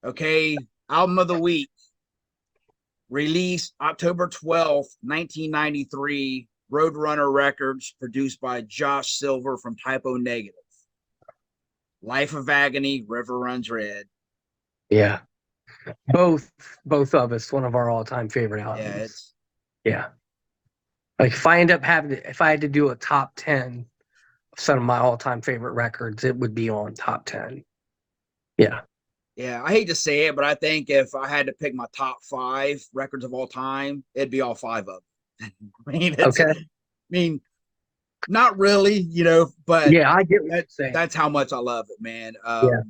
Okay, album of the week, released October 12th, 1993. Roadrunner Records, produced by Josh Silver from Typo Negative. Life of Agony, River Runs Red. Yeah. Both both of us, one of our all-time favorite Yeah, albums. it's Yeah. Like if I had to do a top 10 of some of my all-time favorite records, it would be on top 10. Yeah. yeah. I hate to say it, but I think if I had to pick my top five records of all time, it'd be all five of them. I mean, Okay. I mean, not really, but Yeah, I get what that you're saying. that's how much I love it, man. Yeah.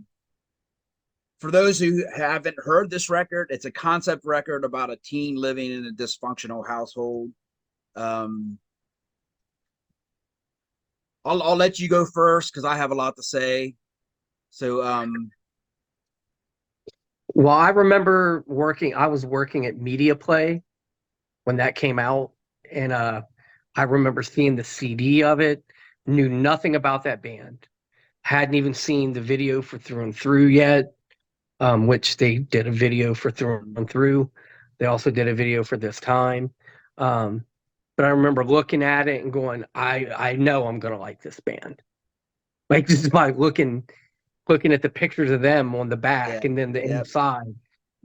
For those who haven't heard this record, it's a concept record about a teen living in a dysfunctional household. Um, I'll let you go first because I have a lot to say. So, Well, I was working at Media Play when that came out, and I remember seeing the CD of it, knew nothing about that band, hadn't even seen the video for Through and Through yet, which they did a video for Through and Through. They also did a video for This Time. Um, but I remember looking at it and going, I know I'm gonna like this band. Like just by looking at the pictures of them on the back yeah, and then the yep, inside.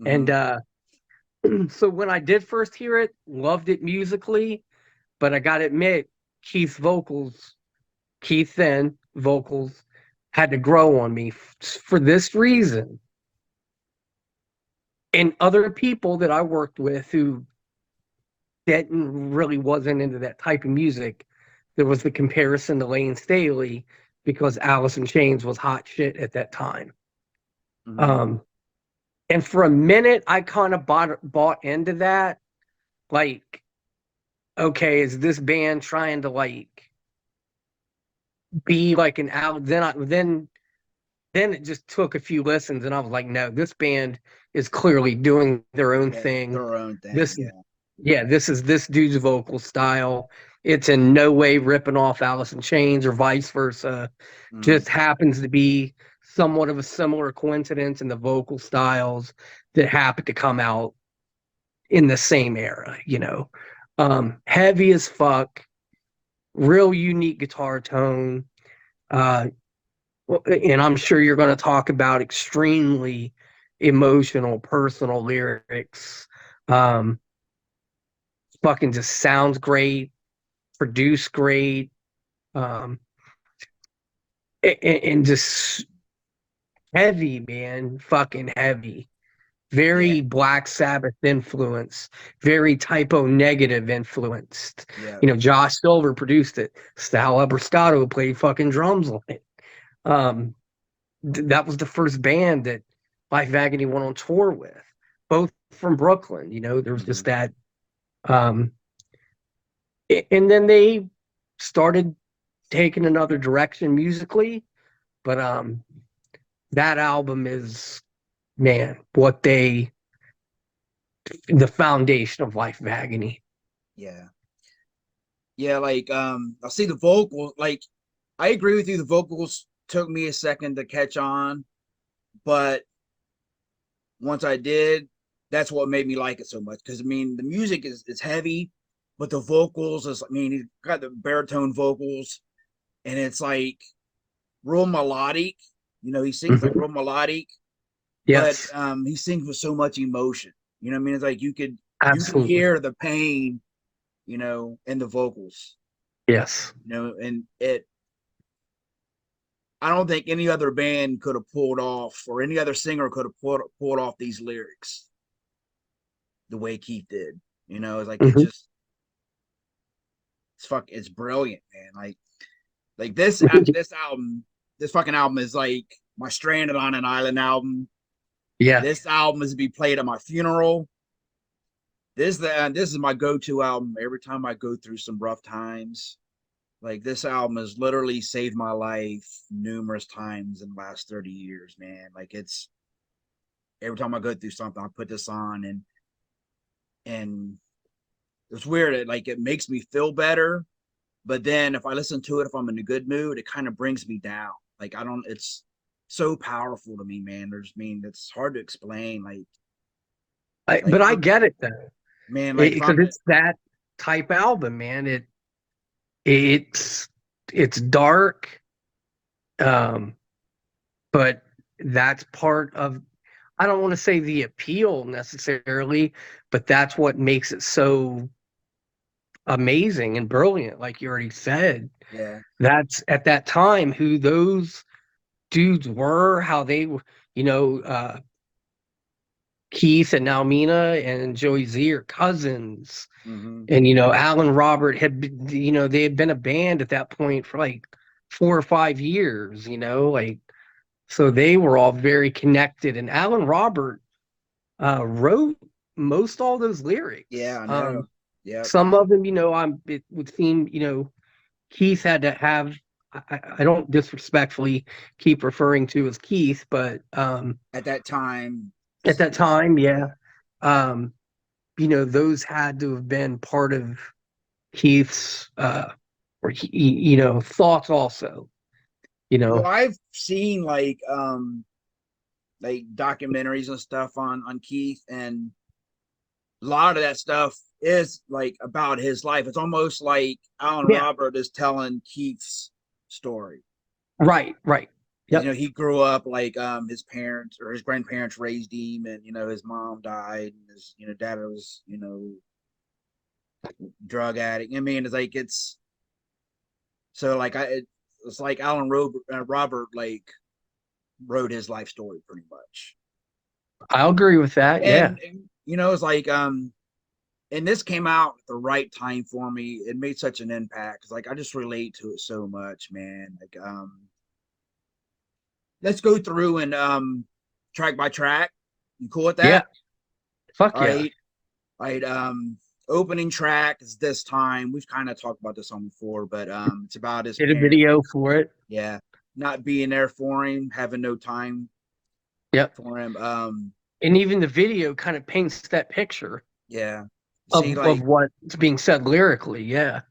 And mm-hmm, so when I did first hear it, loved it musically, but I gotta admit, Keith's vocals, Keith then vocals had to grow on me for this reason. And other people that I worked with who didn't really wasn't into that type of music, there was the comparison to Lane Staley because Alice in Chains was hot shit at that time. mm-hmm, Um, and for a minute, I kind of bought into that. Like, okay, is this band trying to like be like an Al? Then it just took a few listens, and I was like, no, this band is clearly doing their own yeah, thing. their own thing, This is yeah, yeah, this is this dude's vocal style. It's in no way ripping off Alice in Chains or vice versa. mm-hmm, Just happens to be somewhat of a similar coincidence in the vocal styles that happen to come out in the same era. Heavy as fuck, real unique guitar tone. Uh, and I'm sure you're going to talk about extremely emotional, personal lyrics. Um, Fucking just sounds great, produced great, um, and just heavy, man, fucking heavy. yeah, Very Black Sabbath influence, very Typo Negative influenced. yeah, Josh Silver produced it. Sal Abrascato played fucking drums on it. Um, that was the first band that Life of Agony went on tour with, both from Brooklyn. There was mm-hmm, just that. Um, and then they started taking another direction musically, but that album is, man, the foundation of Life of Agony. yeah, yeah. Like, I see the vocals. Like, I agree with you. The vocals took me a second to catch on, but once I did, that's what made me like it so much. Because I mean, the music is heavy, but the vocals is. I mean, he's got the baritone vocals, and it's like real melodic. He sings like Mhm. real melodic, but Yes, he sings with so much emotion. You know what I mean? It's like you can absolutely. hear the pain, in the vocals. Yes. And it. I don't think any other band could have pulled off, or any other singer could have pulled off these lyrics the way Keith did. It's like Mhm. it's brilliant, man. Like this album, this fucking album is like my Stranded on an Island album. Yeah, This album is to be played at my funeral. This is my go-to album every time I go through some rough times. Like, this album has literally saved my life numerous times in the last 30 years, man. Like, it's every time I go through something, I put this on, and it's weird. It makes me feel better, but then if I listen to it, if I'm in a good mood, it kind of brings me down. Like, I don't. It's so powerful to me, man. It's hard to explain. But I I'm get it though, man, like if because I'm it's that type album, man. It's it's dark, um, but that's part of, I don't want to say the appeal necessarily, but that's what makes it so amazing and brilliant. Like you already said, yeah, that's at that time who those dudes were, how they were, you know, Keith and Almina and Joey Z are cousins. mm-hmm, And, Alan Robert had, they had been a band at that point for like 4 or 5 years, like, so they were all very connected. And Alan Robert wrote most all those yeah, lyrics. I know, yep, Some of them, it would seem, Keith had to have, I don't disrespectfully keep referring to as Keith, but at that time, at that time, yeah, yeah. um, those had to have been part of Keith's, or thoughts also, Well, I've seen like documentaries and stuff on Keith, and a lot of that stuff is like about his life. It's almost like Alan yeah, Robert is telling Keith's story. right, right, Because yep, he grew up like his parents or his grandparents raised him, and his mom died, and his dad was drug addict. I mean, it's so like it's like Robert like wrote his life story pretty much. I'll agree with that, yeah. And it's like and this came out at the right time for me. It made such an impact. It's like I just relate to it so much, man. Like let's go through and track by track. You cool with Yeah, that? fuck All yeah. right. All right. Opening track is This Time. We've kind of talked about this on before, but it's about his Did a parent. video for it. Yeah. Not being there for him, having no time Yep. for him. And even the video kind of paints that picture Yeah. See, of like, what's being said lyrically. Yeah.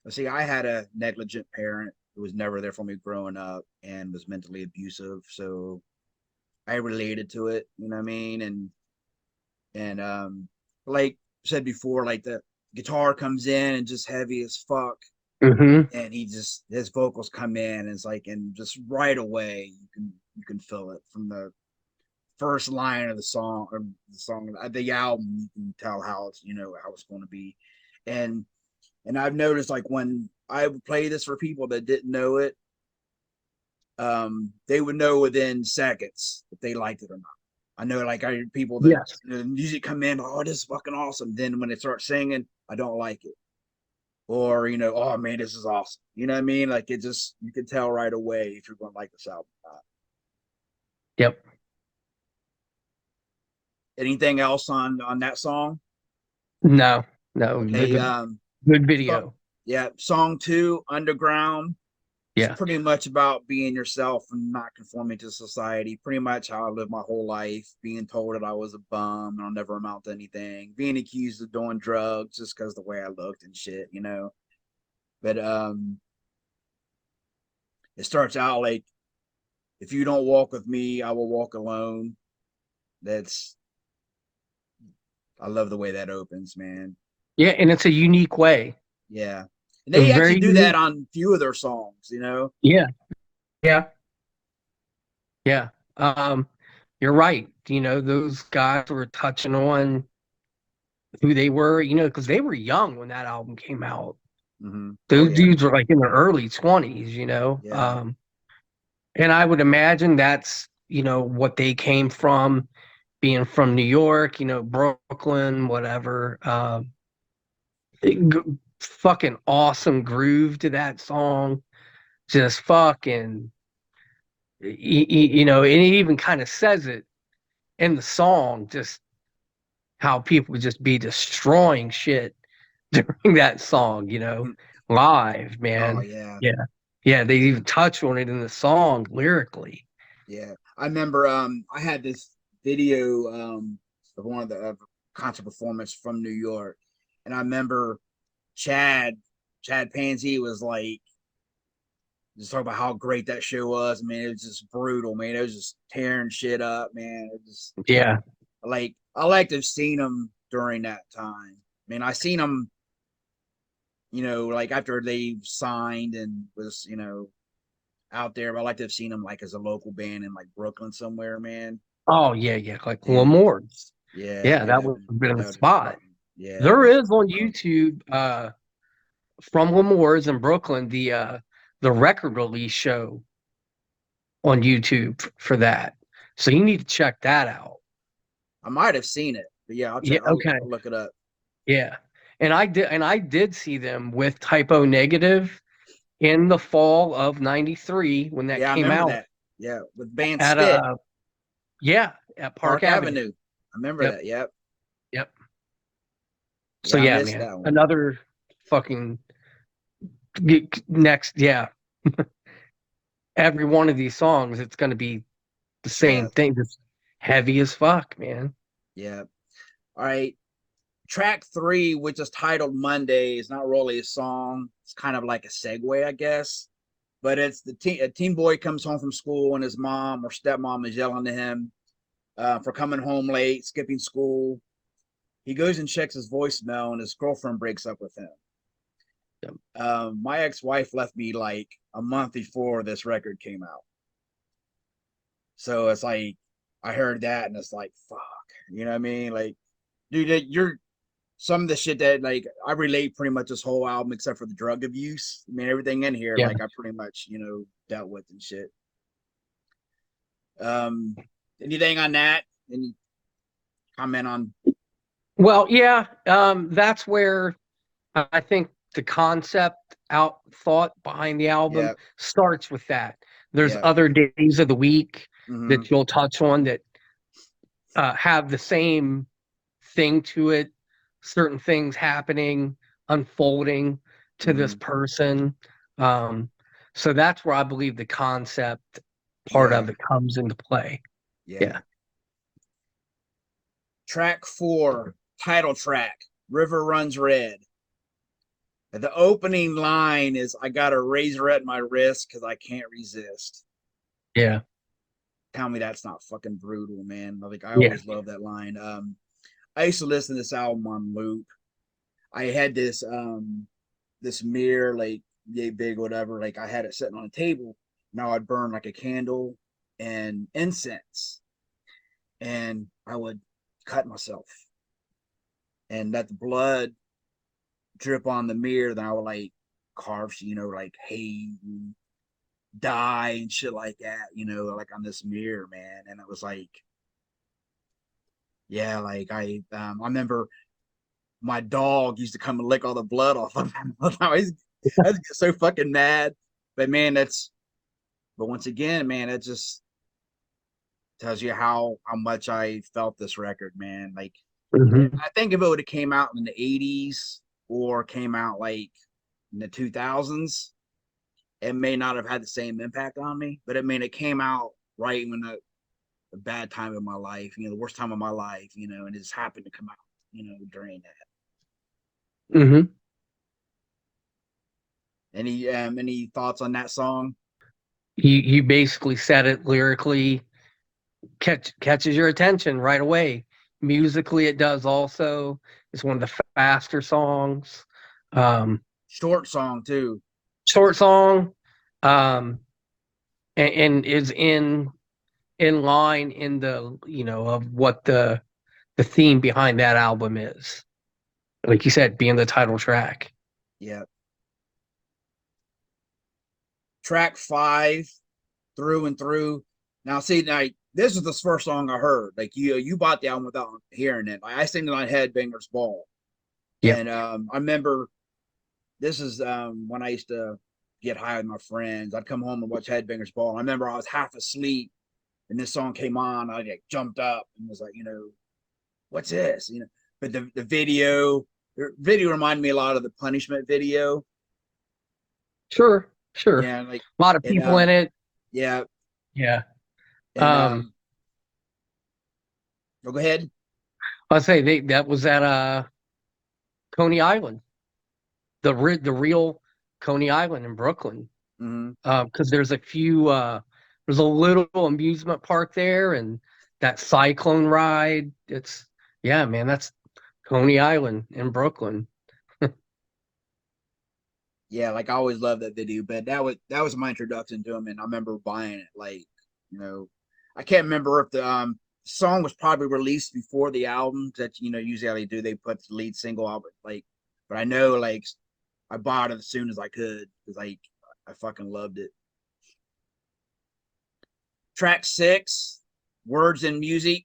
see, I had a negligent parent who was never there for me growing up and was mentally abusive. So I related to it, you know what I mean? And like I said before, like the guitar comes in and just heavy as fuck. Hmm. And his vocals come in and it's like, and just right away you can feel it from the first line of the song, or the album. You can tell how it's how it's going to be. And and I've noticed, like, when I would play this for people that didn't know it, they would know within seconds if they liked it or not. I know, like, I hear people that Yes. the music come in, oh, this is fucking awesome. Then when they start singing, I don't like it, or oh man, this is awesome. You know what I mean? Like, it just, you can tell right away if you're going to like this album or not. Yep. Anything else on that song? No. No. Okay, Good so, video. yeah, song two, Underground. It's Yeah. pretty much about being yourself and not conforming to society. Pretty much how I lived my whole life, being told that I was a bum and I'll never amount to anything, being accused of doing drugs just because the way I looked and shit. But it starts out like, if you don't walk with me, I will walk alone. That's I love the way that opens, man. Yeah. And it's a unique way. Yeah. And A they actually very do that unique. on a few of their songs. Yeah. Yeah. Yeah. You're right. Those guys were touching on who they were, because they were young when that album came out. Oh Those yeah. dudes were like in their early 20s. Yeah. And I would imagine that's, what they came from, being from New York, Brooklyn, whatever. Fucking awesome groove to that song. Just fucking, and it even kind of says it in the song, just how people would just be destroying shit during that song, live, Oh man. yeah. Yeah. Yeah. They even touch on it in the song lyrically. Yeah, I remember. I had this video of one of the concert performance from New York, and I remember Chad Chad Pansy was like just talk about how great that show was. I mean, it was just brutal, man. It was just tearing shit up, man. It just Yeah. like I like to have seen them during that time. I mean, I seen them, like after they signed and was, out there. But I like to have seen them like as a local band in like Brooklyn somewhere, man. Oh yeah, yeah, like And Lamorne's. yeah, Yeah, man, that that would would have been a that would have spot. fucking yeah, that There would have is on fucking rocked. YouTube from Lemoore's in Brooklyn the record release show on YouTube for that. So you need to check that out. I might have seen it, but yeah, I'll Yeah, check. I'll, okay. I'll look it up. Yeah. And I did see them with Typo Negative in the fall of '93 when that Yeah, I came remember out that. Yeah, with band at Spit, yeah, at Park Park Avenue. Avenue. I remember Yep. that. Yep. Yep. So Yeah, I yeah, missed man. that one. Another fucking next, yeah. Every one of these songs, it's going to be the Yeah, same thing, just heavy as fuck, man. yeah. All right. Track three, which is titled Monday, is not really a song. It's kind of like a segue, I guess. But it's a teen boy comes home from school and his mom or stepmom is yelling at him for coming home late, skipping school. He goes and checks his voicemail and his girlfriend breaks up with him. Yep. My ex-wife left me like a month before this record came out. So it's like I heard that and it's like fuck. You know what I mean? Like, dude, you're some of the shit that like I relate pretty much this whole album except for the drug abuse. I mean everything in here Yeah. like I pretty much, dealt with and shit. Um anything on that? Any comment on Well, yeah, that's where I think the concept out thought behind the album yeah, starts with that. There's yeah. other days of the week Mm-hmm. that you'll touch on that have the same thing to it, certain things happening, unfolding to this Mm-hmm. person. Um, so that's where I believe the concept part Yeah, of it comes into play. yeah. Yeah. Track four, title track, River Runs Red. The opening line is I got a razor at my wrist because I can't resist. Yeah. Tell me that's not fucking brutal, man. Like I Yeah. always love that line. I used to listen to this album on loop. I had this mirror, like yay big, whatever. Like I had it sitting on a table. Now I'd burn like a candle and incense, and I would cut myself and let the blood drip on the mirror. Then I would like carve, like hey, die and shit like that, like on this mirror, man. And it was like, yeah, like I remember my dog used to come and lick all the blood off of him. I was so fucking mad. But man, but once again, man, it just tells you how much I felt this record, man. Like Hmm. I think if it would have came out in the 80s or came out like in the 2000s, it may not have had the same impact on me. But I mean, it came out right when a bad time in my life, the worst time of my life, and it just happened to come out, during that. Hmm. Any thoughts on that song? You basically said it lyrically, catches your attention right away. Musically, it does also. It's one of the faster songs. Um, Short song too. Short song, um, and is in line in the of what the theme behind that album is. Like you said, being the title track. Yeah. Track five, through and through. Now, see, this is the first song I heard. Like you bought the album without hearing it. I sing it on Headbangers Ball, Yep. and I remember this is when I used to get high with my friends. I'd come home and watch Headbangers Ball. And I remember I was half asleep, and this song came on. I like jumped up and was like, what's this? But the video reminded me a lot of the Punishment video. Sure. Sure. Yeah, like A lot of and people in it. yeah, Yeah. and Um, go ahead. I'll say that was at Coney Island, the real Coney Island in Brooklyn. Hmm. Because there's a little amusement park there, and that cyclone ride. It's yeah, man, that's Coney Island in Brooklyn. Yeah, like I always loved that video, but that was my introduction to him, and I remember buying it. Like, you know, I can't remember if the song was probably released before the album. That usually how they do, they put the lead single out, but I know like I bought it as soon as I could because like I fucking loved it. Track 6, Words and Music.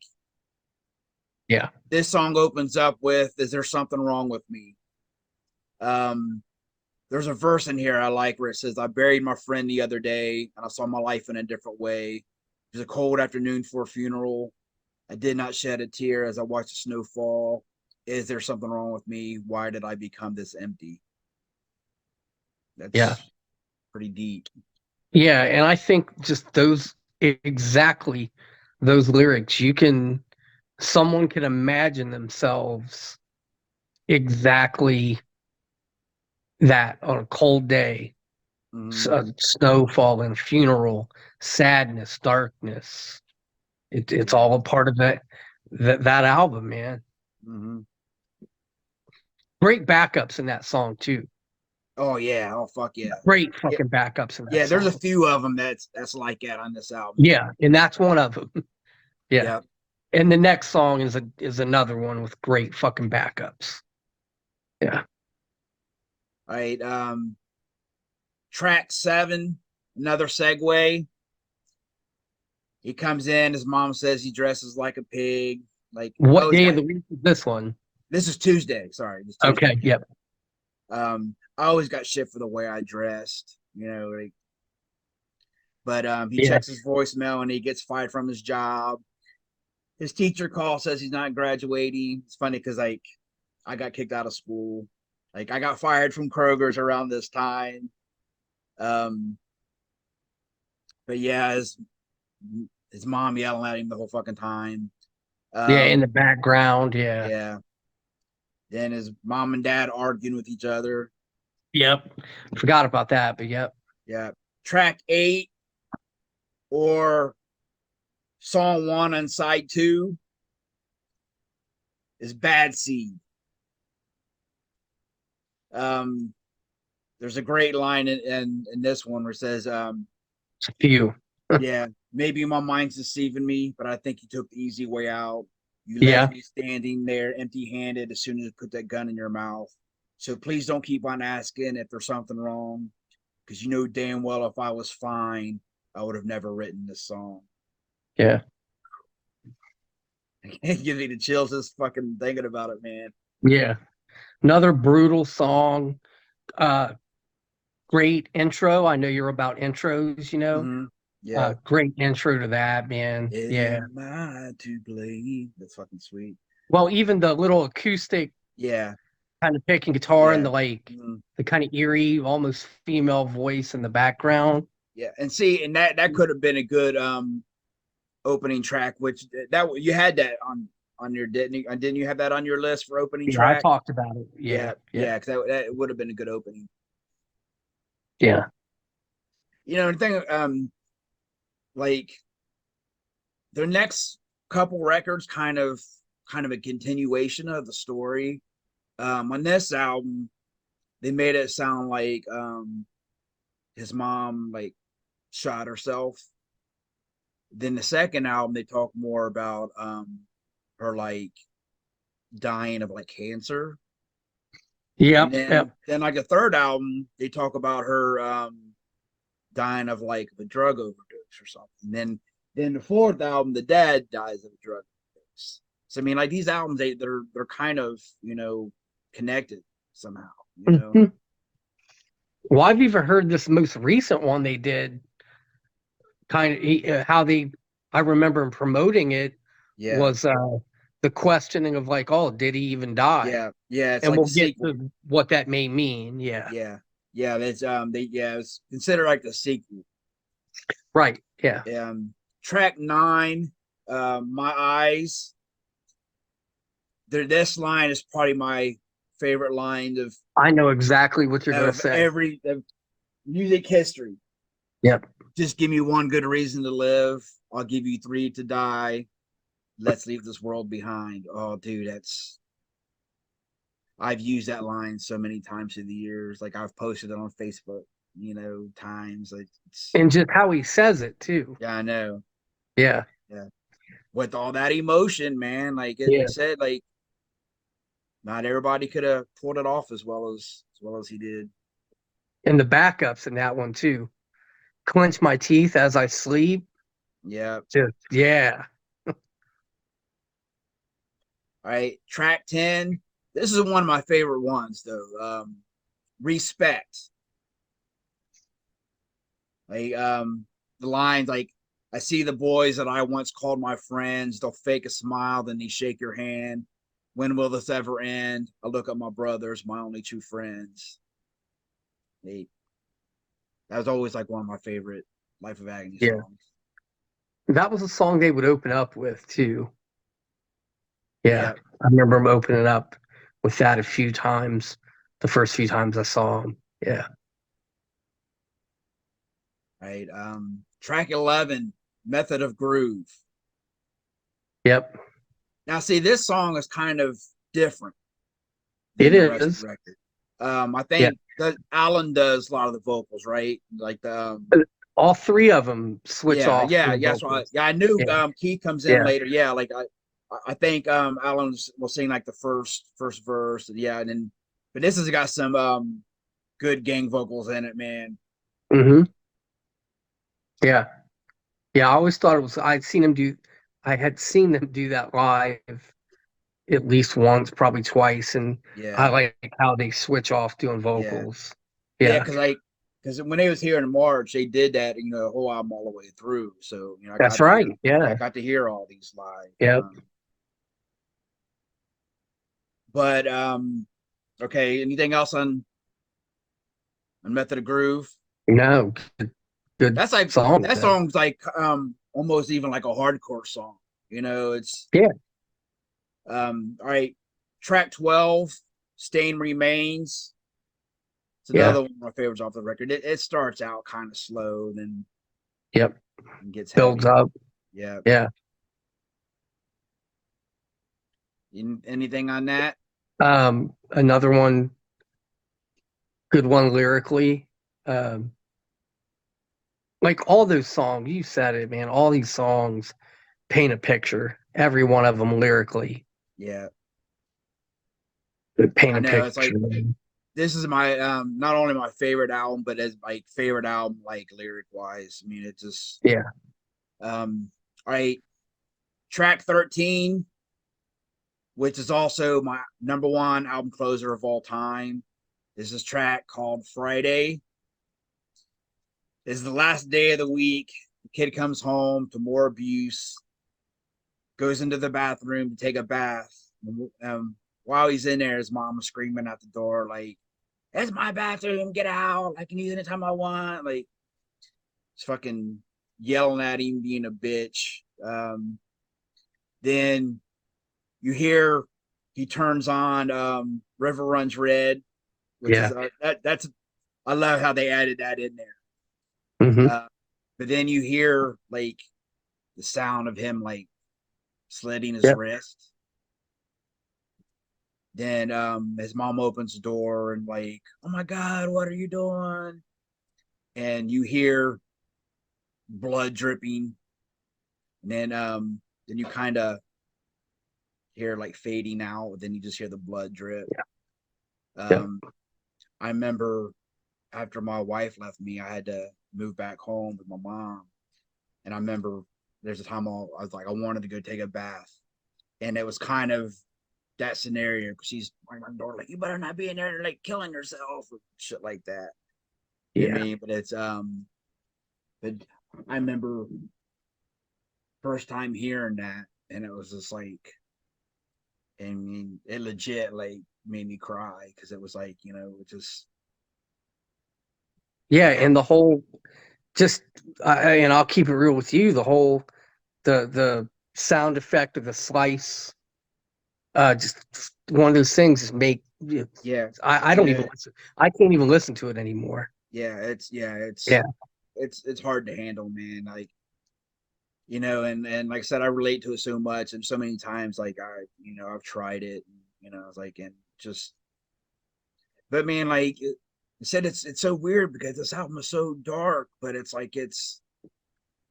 Yeah. This song opens up with "Is there something wrong with me?" Um, there's a verse in here I like where it says, "I buried my friend the other day and I saw my life in a different way. It was a cold afternoon for a funeral. I did not shed a tear as I watched the snow fall. Is there something wrong with me? Why did I become this empty?" Yeah. That's pretty deep. Yeah, and I think just those exactly those lyrics, someone can imagine themselves exactly that on a cold day, Mm-hmm. snow falling, funeral, sadness, darkness. It's Yeah. all a part of that album, man. Mm-hmm. Great backups in that song too. Oh yeah. Oh fuck yeah. Great Yeah. fucking backups in that Yeah. There's a song. few of them that's like that on this album. Yeah, and that's one of them. Yeah. Yep. And the next song is another one with great fucking backups. Yeah. All right. Track 7, another segue. He comes in. His mom says he dresses like a pig. Like, What oh, he's day got. of the week is this one? This is Tuesday. Sorry, it's Tuesday. Okay, yep. I always got shit for the way I dressed. Like, but he Yeah. checks his voicemail and he gets fired from his job. His teacher calls, says he's not graduating. It's funny because like I got kicked out of school. Like I got fired from Kroger's around this time. Um, but yeah, his mom yelling at him the whole fucking time. Yeah, in the Um, background, yeah. yeah. Then his mom and dad arguing with each other. Yep. Forgot about that, but yep. Yeah. Track 8 or song 1 on side 2 is Bad Seed. Um, there's a great line in this one where it says, It's a few. yeah, maybe my mind's deceiving me, but I think you took the easy way out. You left Yeah. me standing there empty handed as soon as you put that gun in your mouth. So please don't keep on asking if there's something wrong, because you know damn well if I was fine, I would have never written this song. Yeah. It gives me the chills just fucking thinking about it, man. Yeah. Another brutal song. Uh Great intro. I know you're about intros, you know. Mm-hmm. Yeah. Great intro to that, man. Yeah. Am I to blame? That's fucking sweet. Well, even the little acoustic Yeah. kind of picking guitar and Yeah. the like Mm-hmm. the kind of eerie, almost female voice in the background. Yeah. And see, and that could have been a good opening track, which that you had that on your didn't you have that on your list for opening Yeah, I track? talked about it. Yeah, Yeah, yeah, yeah, because that would have been a good opening. yeah. The thing, like their next couple records, kind of a continuation of the story. On this album, they made it sound like his mom like shot herself. Then the second album, they talk more about her like dying of like cancer. And Yep, then yep. then like the third album, they talk about her dying of like a drug overdose or something. And then the fourth album, the dad dies of a drug overdose. So I mean, like these albums, they're kind of connected somehow. Mhm. Well, I've even heard this most recent one they did, kind of how they, I remember him promoting it Yeah, was the questioning of like, oh, did he even die? yeah, yeah. It's And like we'll the get sequel. to what that may mean. Yeah, Yeah, yeah. That's it's considered like the sequel. right. Yeah, Track 9, My Eyes. This line is probably my favorite line I know exactly what you're gonna of say. every of music history. Yep. Just give me one good reason to live. I'll give you three to die. Let's leave this world behind. Oh, dude, that's I've used that line so many times through the years. Like I've posted it on Facebook, times. Like it's And just how he says it too. yeah, I know. Yeah. Yeah. With all that emotion, man. Like Yeah. it said, like not everybody could have pulled it off as well as he did. And the backups in that one too. Clench my teeth as I sleep. Yeah. Just yeah. All right. Track 10. This is one of my favorite ones though. Respect. Like the lines like I see the boys that I once called my friends. They'll fake a smile, then they shake your hand. When will this ever end? I look at my brothers, my only two friends. They That was always like one of my favorite Life of Agony Yeah. songs. That was a song they would open up with too. Yeah. Yeah. I remember him opening up with that a few times, the first few times I saw him. Yeah. Right. Track 11, Method of Groove. Yep. Now, see, this song is kind of different It than the rest of the is. record. I Yeah. think that Alan does a lot of the vocals, right? Like the All three of them switch yeah, off yeah, doing yeah. So vocals. I knew Yeah. Keith comes in Yeah. later. Yeah, like I think Alan will sing like the first verse. Yeah, and then but this has got some good gang vocals in it, man. Hmm. Yeah. Yeah. I always thought it was, I had seen them do that live at least once, probably twice. And I Yeah, like how they switch off doing yeah, vocals. yeah. Yeah. Because when they was here in March, they did that, the whole album all the way through. So I That's got to right. hear, yeah, I Yeah. got to hear all these live. Yep. But okay. Anything else on Method of Groove? No, good That's like song that though. song's like almost even like a hardcore song. It's Yeah. all right. Track 12, Stain Remains. It's Yeah. another one of my favorites off the record. It starts out kind of slow, then Yep. gets Builds heavy. up. Yeah. Yeah. Anything on that? Another one, good one lyrically. Um, like all those songs, you said it, man. All these songs paint a picture. Every one of them lyrically Yeah. they paint I a know. It's picture. like this is my not only my favorite album, but as my favorite album like lyric wise. I mean, it just Yeah. all right. Track 13, which is also my number one album closer of all time. This is track called Friday. This is the last day of the week. The kid comes home to more abuse, goes into the bathroom to take a bath. While he's in there, his mom is screaming at the door, like, "It's my bathroom, get out. I can use it anytime I want." Like, it's fucking yelling at him, being a bitch. Then you hear he turns on River Runs Red, which is Yeah. that's I love how they added that in there. Hmm. But then you hear like the sound of him like slitting his Yeah. wrist. Then his mom opens the door and like, "Oh my god, what are you doing?" And you hear blood dripping. And then you kind of hear like fading out. Then you just hear the blood drip. Yeah. Um, I remember after my wife left me, I had to move back home with my mom. And I remember there's a time I was like, I wanted to go take a bath. And it was kind of that scenario because she's like my door, like, "You better not be in there like killing yourself," or shit like that. You know what I Yeah. mean? But I remember first time hearing that, and it was just like, I mean, it legit like made me cry because it was like, it just Yeah. that. And the whole just and I'll keep it real with you. The whole the sound effect of the slice, just one of those things. Just make Yeah, I I don't even know. listen. I can't even listen to it anymore. yeah, Yeah, it's hard to handle, man. Like, and like I said, I relate to it so much and so many times. Like I've tried it. And, it's like and just, but man, like I said, it's so weird because this album is so dark, but it's like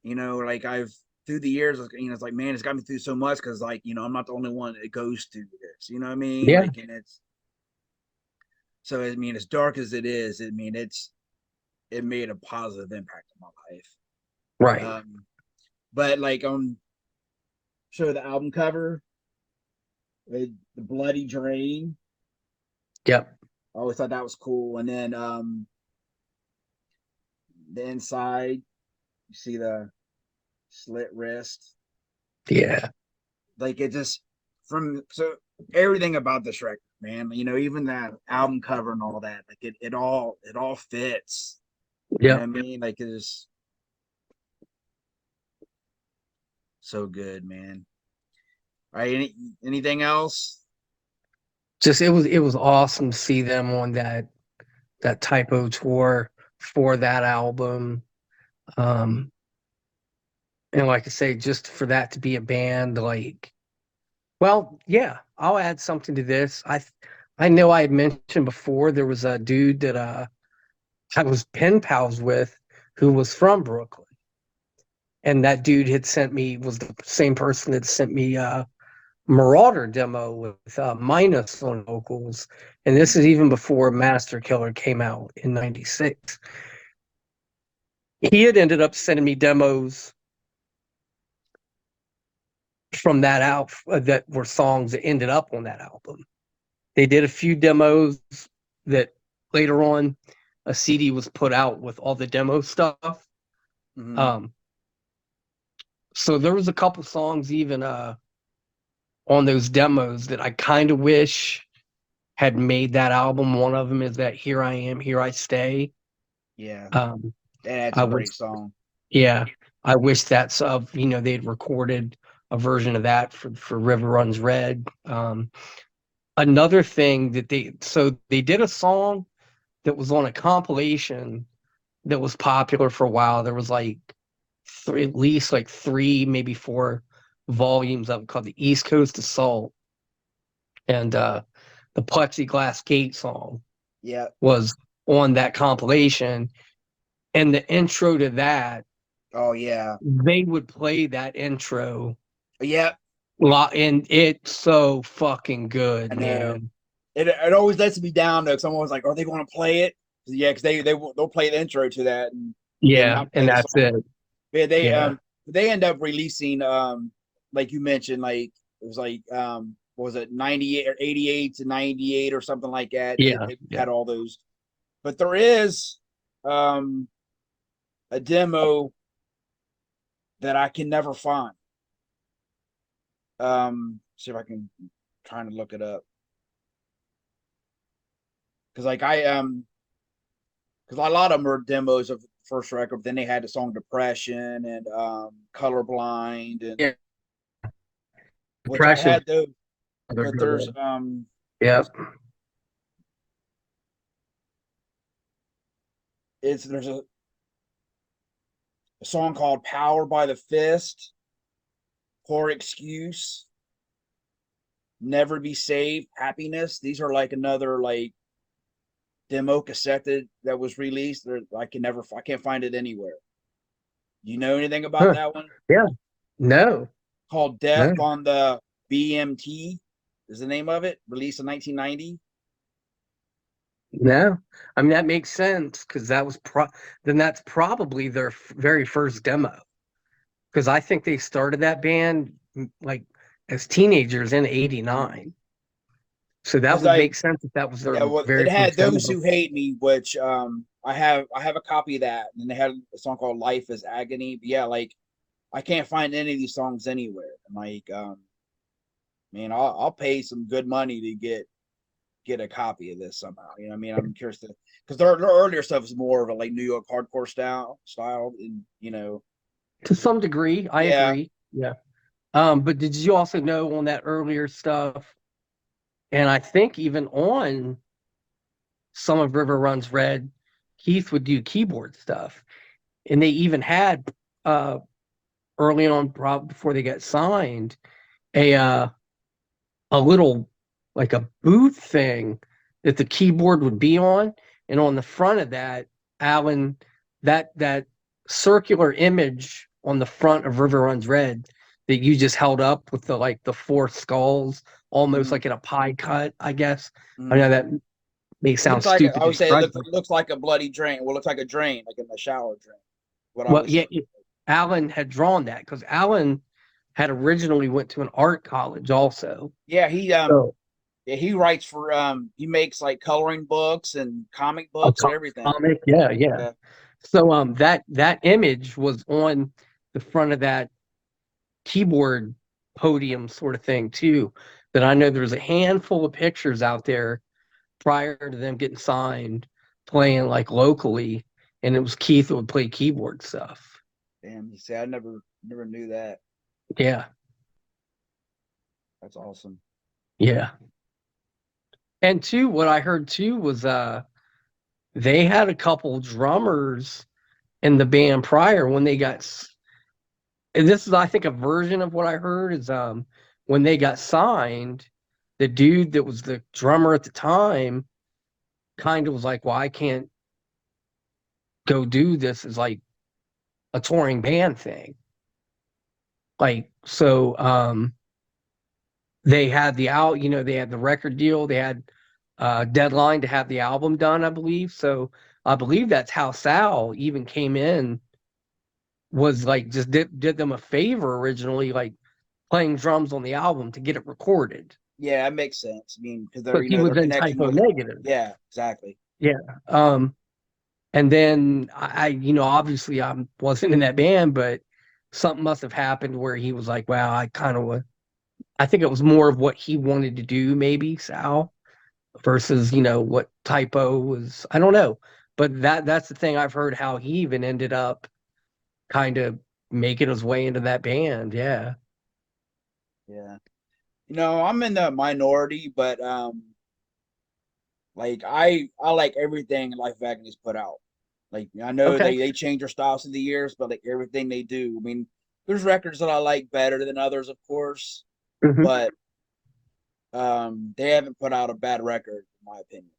like I've through the years, it's like man, it's got me through so much because like I'm not the only one that goes through this. You know what I mean? yeah, Like, and it's so I mean, as dark as it is, I mean it made a positive impact on my life. right. But like on show the album cover, the bloody drain. Yep. I always thought that was cool. And then the inside, you see the slit wrist. Yeah. Like it just from so everything about this record, man. Even that album cover and all that, like it all fits. You know what Yep. I mean? Like it is so good, man. All right, anything else? Just it was awesome to see them on that typo tour for that album. Um, and like I say, just for that to be a band, like, well, yeah, I'll add something to this. I know I had mentioned before there was a dude that I was pen pals with who was from Brooklyn. And that dude had sent me was the same person that sent me Marauder demo with Minus on vocals. And this is even before Master Killer came out in '96. He had ended up sending me demos from that out that were songs that ended up on that album. They did a few demos that later on a CD was put out with all the demo stuff. Mm-hmm. Um, so there was a couple songs even on those demos that I kind of wish had made that album. One of them is that "Here I Am, Here I Stay." Yeah, Um, that's I a wish, great song. yeah, I wish that's they'd recorded a version of that for River Runs Red. Another thing that they did a song that was on a compilation that was popular for a while. There was like at least like three, maybe four volumes of it called the East Coast Assault, and the Plexiglass Gate song Yeah. was on that compilation. And the intro to that, Oh yeah. they would play that intro Yeah. and it's so fucking I good, know. man. It always lets me down though. Someone was like, "Are they going to play it?" Yeah, because they'll play the intro to that and then Yeah, not play and the that's song. it. Yeah, Yeah, they end up releasing like you mentioned, like it was like what was it, 98 or 88 to 98 or something like that. They yeah, they yeah. had all those, but there is um a demo that I can never find. See if I can trying to look it up because like because a lot of them are demos of the first record. Then they had the song "Depression" and "Colorblind," and Yeah, which I Depression. had those. They're But good there's one. Yep. there's a song called "Power by the Fist," "Poor Excuse," "Never Be Saved," "Happiness." These are like another like demo cassette that was released. I can't find it anywhere. Do you know anything about Huh. that one? Yeah. No. Called No. "Death on the BMT" is the name of it. Released in 1990. No. I mean that makes sense because then that's probably their very first demo. Because I think they started that band like as teenagers in '89. So that Because would I make sense if that was their Yeah, well, it very had first "Those demo. Who Hate Me," which I have a copy of that, and they had a song called "Life is Agony." But yeah, like I can't find any of these songs anywhere. And like man, I'll pay some good money to get a copy of this somehow. You know what I mean? I'm curious to because their earlier stuff is more of a like New York hardcore style, and To some degree, I yeah. agree. Yeah. But did you also know on that earlier stuff, and I think even on some of River Runs Red, Keith would do keyboard stuff. And they even had early on, probably before they got signed, a a little like a booth thing that the keyboard would be on, and on the front of that, Alan, that circular image on the front of River Runs Red that you just held up with the like the four skulls, almost Mm-hmm. like in a pie cut, I guess. I Mm-hmm. know that may It sound looks like stupid I to would say it describe, looks but it looks like a bloody drain. Well, it looks like a drain, like in the shower drain. What I well, would say. yeah, Alan had drawn that because Alan had originally went to an art college also. Yeah, So yeah, he writes for he makes like coloring books and comic a books and everything. comic, yeah, yeah. Yeah. So that image was on the front of that keyboard podium sort of thing too. That I know there's a handful of pictures out there prior to them getting signed, playing like locally, and it was Keith that would play keyboard stuff. Damn, you see, I never knew that. Yeah, That's awesome. yeah. And two, what I heard too was they had a couple drummers in the band prior when they got and this is I think a version of what I heard is when they got signed, the dude that was the drummer at the time kind of was like, well, I can't go do this as like a touring band thing. Like so they had the out, they had the record deal, they had deadline to have the album done, I believe. So I believe that's how Sal even came in, was like just did them a favor originally, like playing drums on the album to get it recorded. Yeah, that makes sense. I mean, because they're Because he was they're in connecting typo with. negative. Yeah, exactly. Yeah. Um, and then obviously I wasn't in that band, but something must have happened where he was like, wow, I think it was more of what he wanted to do, maybe, Sal, versus, what typo was. I don't know. But that's the thing I've heard, how he even ended up kind of making his way into that band. Yeah. Yeah. I'm in the minority, but like I like everything Life of Agony's put out. Like I know Okay. they change their styles through the years, but like everything they do. I mean, there's records that I like better than others, of course, Hmm. but they haven't put out a bad record, in my opinion.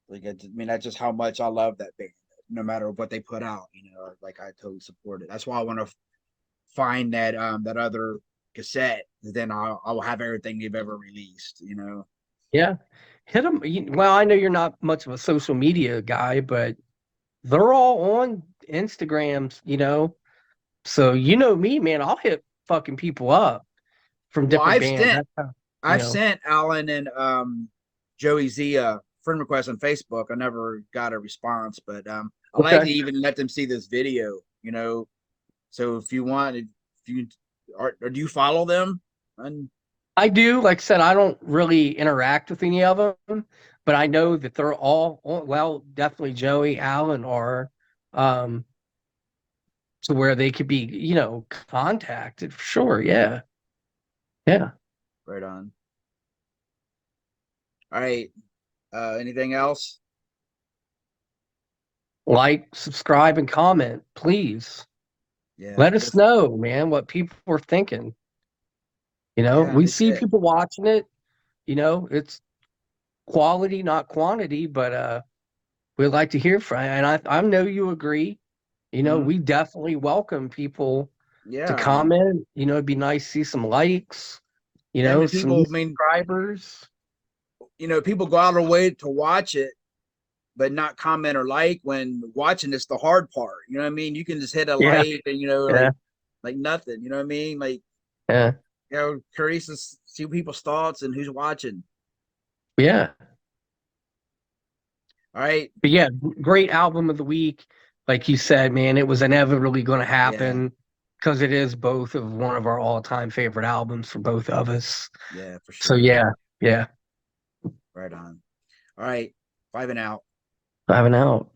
Like I mean, that's just how much I love that band. No matter what they put out, like I totally support it. That's why I want to find that other cassette. Then I will have everything they've ever released. Yeah. Hit them. Well, I know you're not much of a social media guy, but they're all on Instagrams, So me, man, I'll hit fucking people up from Well, different bands. That's how, you I've know. sent Alan and Joey Z a friend request on Facebook. I never got a response, but I like to Okay. even let them see this video. So if you want, if you or do you follow them? And I do. Like I said, I don't really interact with any of them, but I know that they're all, well, definitely Joey, Allen are, um, to where they could be, contacted for sure. Yeah. Yeah. right on. All right. Anything else? Like, subscribe, and comment, please. Yeah. Let us know, man, what people are thinking. Yeah. We That's see it. people watching it. It's quality, not quantity, but we'd like to hear from you. And I know you agree. Mhm. We definitely welcome people to Yeah. I mean, comment. It'd be nice to see some likes, yeah. I mean, some new people. I mean, subscribers. people go out of their way to watch it, but not comment or like when watching. It's the hard part. You know what I mean? You can just hit a Yeah, like and yeah, like nothing. You know what I mean? Like yeah, curious to see people's thoughts and who's watching. yeah. All right. But yeah, great album of the week. Like you said, man, it was inevitably going to Yeah. happen because it is both of one of our all-time favorite albums for both of us. Yeah, for So sure. yeah, yeah, Right on. All right. 5 and out. 5 and out.